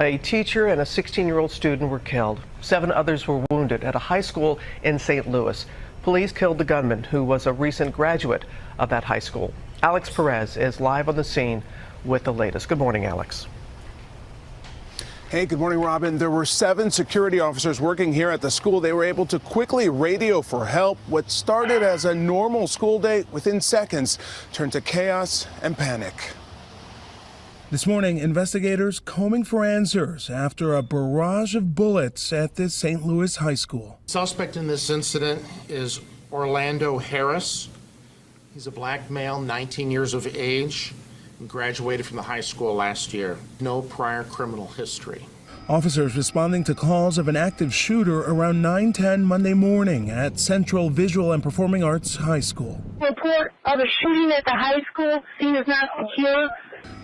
A teacher and a 16-year-old student were killed. 7 others were wounded at a high school in St. Louis. Police killed the gunman, who was a recent graduate of that high school. Alex Perez is live on the scene with the latest. Good morning, Alex. Hey, good morning, Robin. There were 7 security officers working here at the school. They were able to quickly radio for help. What started as a normal school day within seconds turned to chaos and panic. This morning, investigators combing for answers after a barrage of bullets at this St. Louis high school. Suspect in this incident is Orlando Harris. He's a black male, 19 years of age, and graduated from the high school last year. No prior criminal history. Officers responding to calls of an active shooter around 9:10 Monday morning at Central Visual and Performing Arts High School. Report of a shooting at the high school. Scene is not secure.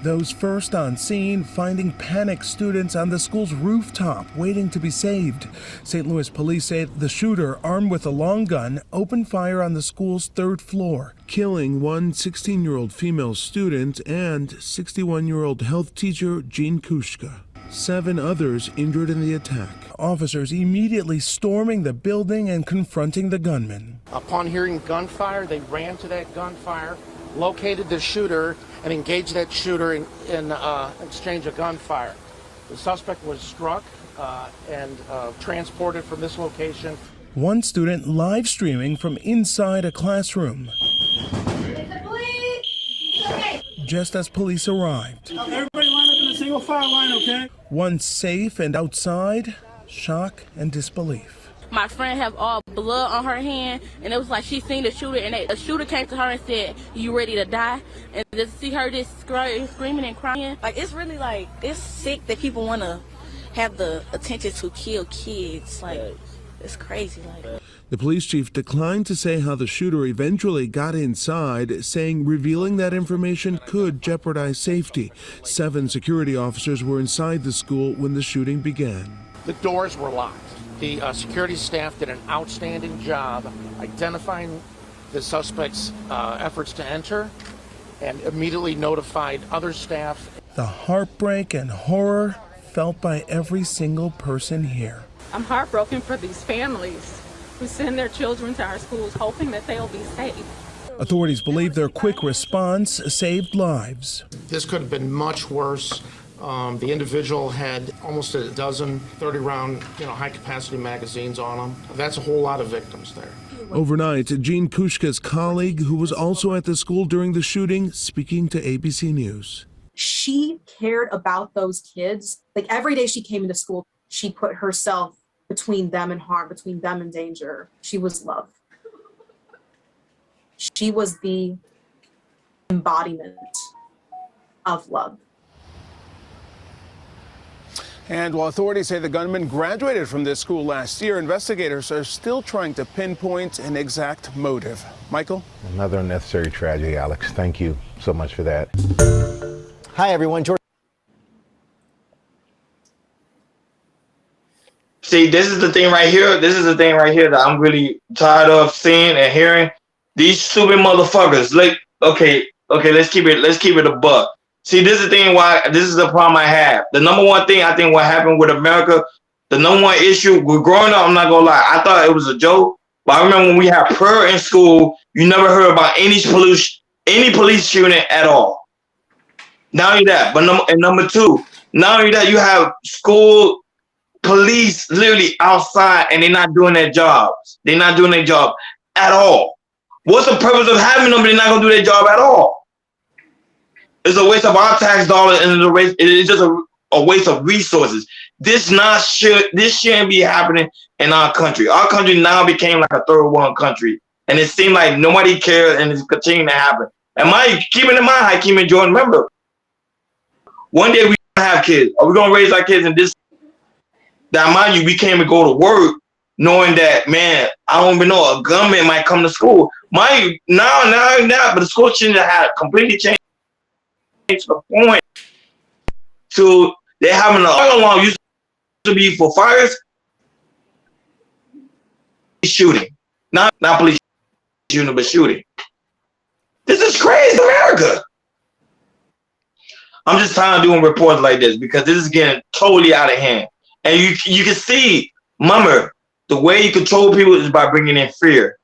Those first on scene finding panicked students on the school's rooftop waiting to be saved. St. Louis police say the shooter, armed with a long gun, opened fire on the school's 3rd floor, killing one 16-year-old female student and 61-year-old health teacher Jean Kushka. 7 others injured in the attack. Officers immediately storming the building and confronting the gunman. Upon hearing gunfire, they ran to that gunfire, located the shooter, and engaged that shooter in exchange of gunfire. The suspect was struck and transported from this location. One student live streaming from inside a classroom. It's the police! Okay. Just as police arrived. Everybody line up in a single file line, okay? One safe and outside, shock and disbelief. My friend have all blood on her hand, and it was like she seen the shooter, and the shooter came to her and said, "You ready to die?" And just see her just screaming and crying. Like, it's really like, it's sick that people want to have the attention to kill kids. Like, it's crazy. Like, The police chief declined to say how the shooter eventually got inside, saying revealing that information could jeopardize safety. 7 security officers were inside the school when the shooting began. The doors were locked. The security staff did an outstanding job identifying the suspect's efforts to enter and immediately notified other staff. The heartbreak and horror felt by every single person here. I'm heartbroken for these families who send their children to our schools hoping that they'll be safe. Authorities believe their quick response saved lives. This could have been much worse. The individual had almost a dozen 30-round, high-capacity magazines on him. That's a whole lot of victims there. Overnight, Jean Kushka's colleague, who was also at the school during the shooting, speaking to ABC News. She cared about those kids. Like, every day she came into school, she put herself between them and harm, between them and danger. She was love. She was the embodiment of love. And while authorities say the gunman graduated from this school last year, investigators are still trying to pinpoint an exact motive. Michael? Another unnecessary tragedy, Alex. Thank you so much for that. Hi, everyone. George. See, this is the thing right here. This is the thing right here that I'm really tired of seeing and hearing. These stupid motherfuckers. Like, okay, let's keep it a buck. See, this is the thing why this is the problem I have. The number one thing I think what happened with America, the number one issue with growing up, I'm not gonna lie, I thought it was a joke. But I remember when we had prayer in school, you never heard about any police shooting at all. Not only that, but number 2, not only that, you have school police literally outside and they're not doing their jobs. They're not doing their job at all. What's the purpose of having them? They're not gonna do their job at all. It's a waste of our tax dollars, and it's just a waste of resources. This shouldn't be happening in our country. Our country now became like a third world country, and it seemed like nobody cares, and it's continuing to happen. And keeping in mind, Hakeem and Jordan, remember, one day we're gonna have kids. Are we gonna raise our kids in this? That mind you, we can't even go to work knowing that, man, I don't even know, a gunman might come to school. Mind you, now, but the school shouldn't have completely changed. To the point to they having an alarm used to be for fires, shooting, not police shooting, but shooting. This is crazy, America. I'm just tired of doing reports like this because this is getting totally out of hand. And you can see, remember, the way you control people is by bringing in fear.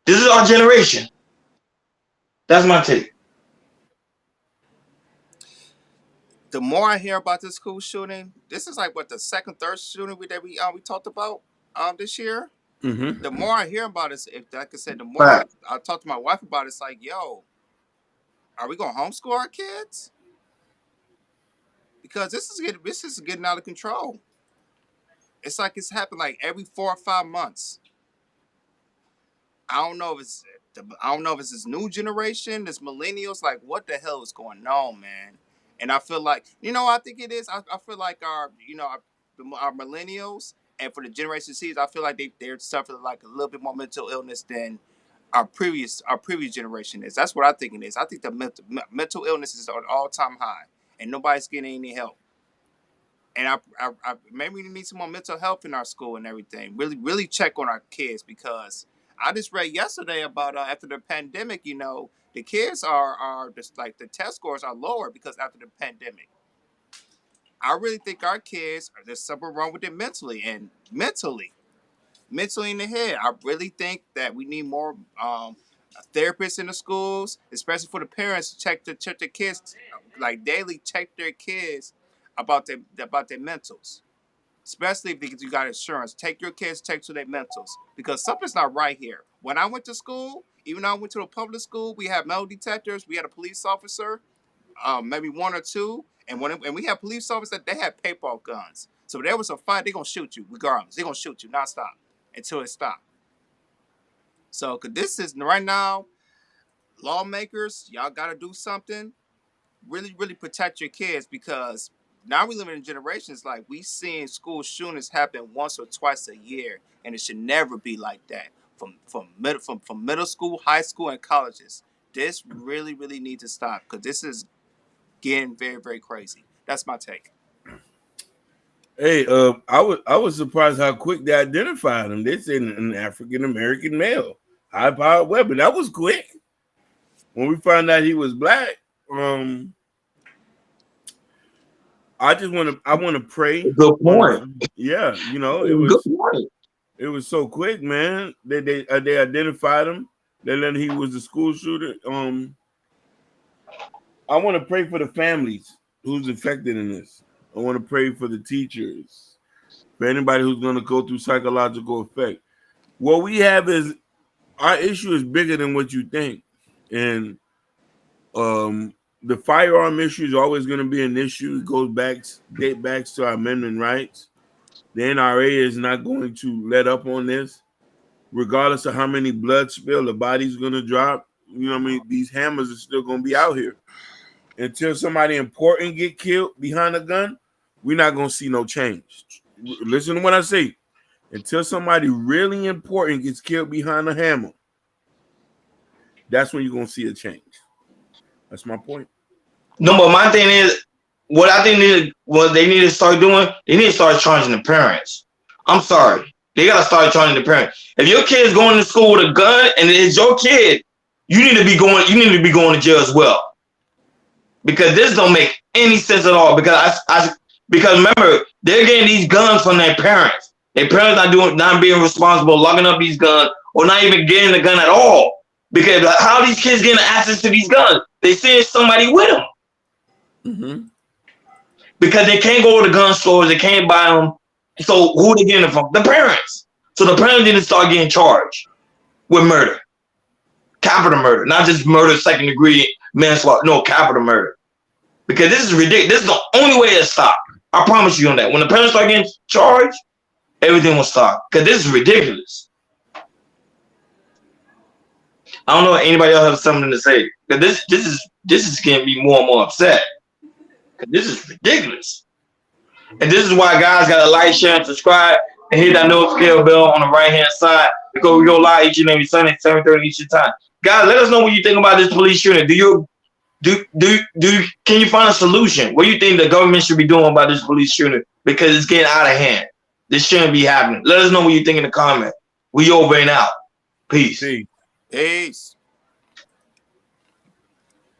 This is our generation. That's my take. The more I hear about this school shooting, this is like what the second, third shooting that we talked about this year. Mm-hmm. The more I hear about it, if like I said, the more I talk to my wife about it, it's like, yo, are we gonna homeschool our kids? Because this is getting out of control. It's like it's happened like every 4 or 5 months. I don't know if it's this new generation, this millennials. Like, what the hell is going on, man? And I feel like, I think it is. I feel like our millennials, and for the Generation C's, I feel like they're suffering like a little bit more mental illness than our previous generation is. That's what I think it is. I think the mental illness is at an all-time high, and nobody's getting any help. And I maybe we need some more mental health in our school and everything. Really check on our kids, because I just read yesterday about after the pandemic, the kids are just like the test scores are lower because after the pandemic. I really think our kids there's something wrong with them mentally in the head. I really think that we need more therapists in the schools, especially for the parents to check their kids, like daily check their kids about their mentals. Especially because you got insurance. Take your kids, check to their mentals, because something's not right here. When I went to school, even though I went to a public school, we had metal detectors, we had a police officer, maybe one or two, and we had police officers, they had paintball guns. So if there was a fight, they're gonna shoot you regardless. They're gonna shoot you nonstop until it stops. So, cause this is right now, lawmakers, y'all gotta do something. Really, really protect your kids, because now we live in generations like we seeing school shootings happen once or twice a year, and it should never be like that. From middle school, high school, and colleges, this really, really needs to stop, because this is getting very, very crazy. That's my take. Hey, I was surprised how quick they identified him. They said an African American male, high-powered weapon. That was quick. When we found out he was black, I want to pray. Good point. Yeah, it was so quick, man. They identified him. They learned he was a school shooter. I want to pray for the families who's affected in this. I want to pray for the teachers, for anybody who's going to go through psychological effect. What we have is our issue is bigger than what you think, and the firearm issue is always going to be an issue. It date back to our amendment rights. The NRA is not going to let up on this, regardless of how many blood spill, the body's going to drop. You know what I mean? These hammers are still going to be out here. Until somebody important get killed behind a gun, we're not going to see no change. Listen to what I say. Until somebody really important gets killed behind a hammer, that's when you're going to see a change. That's my point. No, but my thing is, what I think they need to start doing, they need to start charging the parents. I'm sorry. They got to start charging the parents. If your kid's going to school with a gun and it's your kid, you need to be going to jail as well. Because this don't make any sense at all. Because remember, they're getting these guns from their parents. Their parents not being responsible, locking up these guns, or not even getting the gun at all. Because how are these kids getting access to these guns? They send somebody with them. Mm-hmm. Because they can't go to the gun stores, they can't buy them. So who are they getting it from? The parents. So the parents need to start getting charged with murder, capital murder, not just murder, second degree manslaughter. No, capital murder. Because this is ridiculous. This is the only way to stop. I promise you on that. When the parents start getting charged, everything will stop. Because this is ridiculous. I don't know if anybody else has something to say. Because this is getting me more and more upset. Because this is ridiculous. And this is why guys got to like, share, and subscribe, and hit that notification bell on the right-hand side, because we go live each and every Sunday, 7:30 Eastern time. Guys, let us know what you think about this police shooting. Can you find a solution? What do you think the government should be doing about this police shooting? Because it's getting out of hand. This shouldn't be happening. Let us know what you think in the comment. We over and out. Peace. Peace.